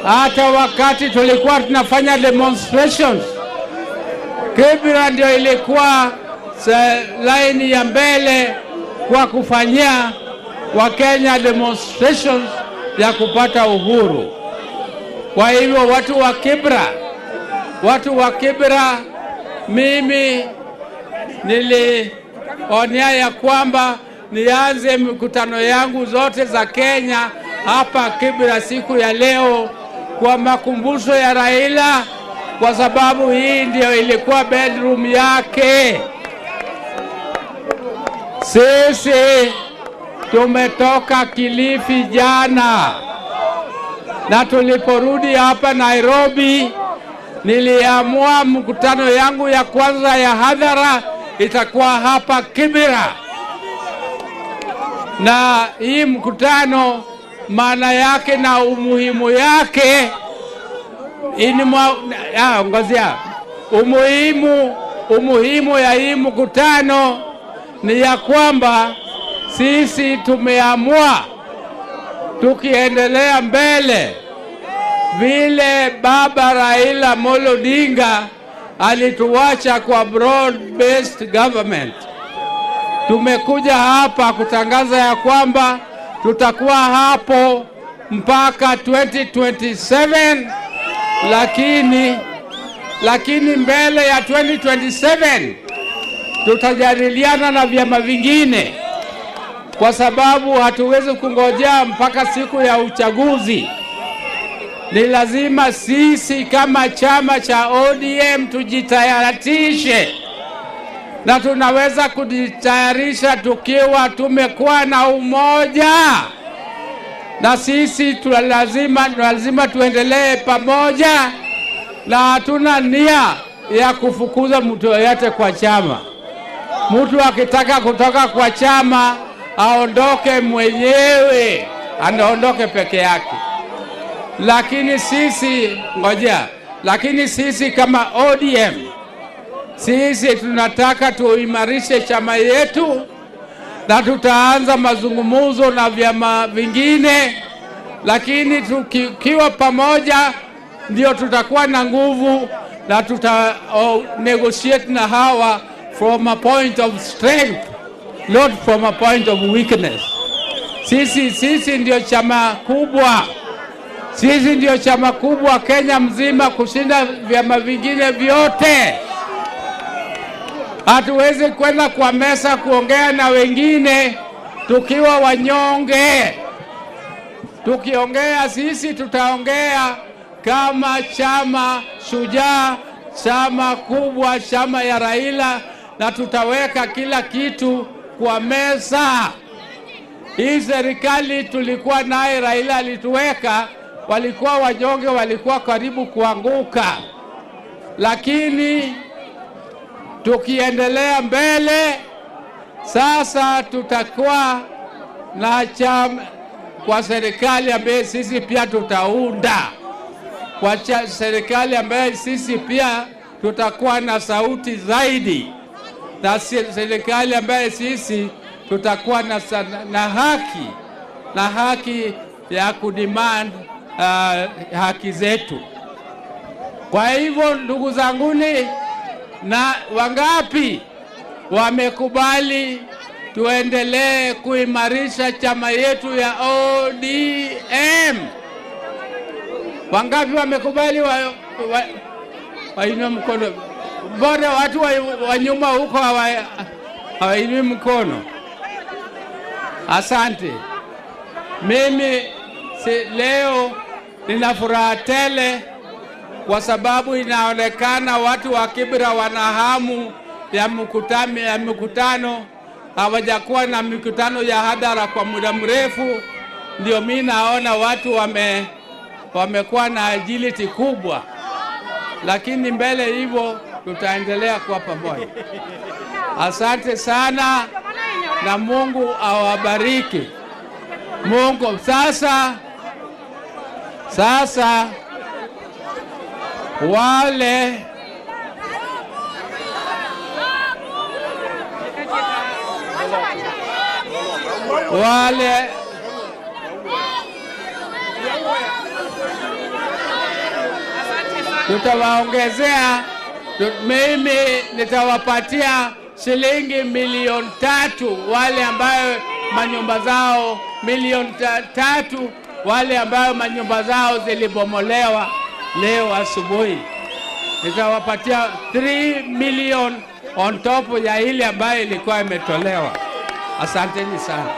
Hata wakati tulikuwa tunafanya demonstrations, Kibra ndio ilikuwa laini ya mbele kwa kufanyia Wakenya demonstrations ya kupata uhuru. Kwa hivyo watu wa Kibra, mimi nilionea ya kwamba nianze mikutano yangu zote za Kenya hapa Kibra siku ya leo kwa makumbusho ya Raila, kwa sababu hii ndio ilikuwa bedroom yake. Sisi tumetoka Kilifi jana, na tuliporudi hapa Nairobi niliamua mkutano yangu ya kwanza ya hadhara itakuwa hapa Kibra. Na hii mkutano maana yake na umuhimu yake umuhimu ya hii mkutano ni ya kwamba sisi tumeamua tukiendelea mbele vile Baba Raila Amolo Odinga alituacha kwa broad based government. Tumekuja hapa kutangaza ya kwamba tutakuwa hapo mpaka 2027, lakini mbele ya 2027 tutajadiliana na vyama vingine, kwa sababu hatuwezi kungojea mpaka siku ya uchaguzi. Ni lazima sisi kama chama cha ODM tujitayarishe, na tunaweza kujitayarisha tukiwa tumekuwa na umoja, na sisi lazima tuendelee pamoja, na hatuna nia ya kufukuza mtu yoyote kwa chama. Mtu akitaka kutoka kwa chama aondoke mwenyewe, anaondoke peke yake. Lakini sisi kama ODM, sisi tunataka tuimarishe chama yetu, na tutaanza mazungumzo na vyama vingine, lakini tukiwa pamoja ndio tutakuwa na nguvu, na negotiate na hawa from a point of strength, not from a point of weakness. Sisi ndio chama kubwa. Sisi ndio chama kubwa Kenya mzima kushinda vyama vingine vyote. Hatuwezi kwenda kwa mesa kuongea na wengine tukiwa wanyonge. Tukiongea sisi tutaongea kama chama shujaa, chama kubwa, chama ya Raila, na tutaweka kila kitu kwa meza. Hii serikali tulikuwa naye Raila alituweka, walikuwa wanyonge, walikuwa karibu kuanguka. Lakini tukiendelea mbele sasa tutakuwa na chama kwa serikali ambaye sisi pia tutaunda. Kwa serikali ambaye sisi pia tutakuwa na sauti zaidi, na serikali ambaye sisi tutakuwa na haki ya kudemand haki zetu. Kwa hivyo ndugu zanguni, na wangapi wamekubali tuendelee kuimarisha chama yetu ya ODM? Wangapi wamekubali? Wainua mkono. Mbona watu wa nyuma huko hawainui mkono? Asante. Mimi leo nina furaha tele kwa sababu inaonekana watu wa Kibra wana hamu ya mkutano. Hawajakuwa na mikutano ya hadhara kwa muda mrefu. Ndio mimi naona watu wamekuwa na agility kubwa, lakini mbele hivyo tutaendelea kuwa pamoja. Asante sana na Mungu awabariki. Mungu sasa wale tutawaongezea, mimi nitawapatia shilingi milioni 3 wale ambayo manyumba zao, milioni 3 wale ambayo manyumba zao zilibomolewa leo asubuhi. Nitawapatia 3 million on top ya ile ambayo ilikuwa imetolewa. Asanteni sana.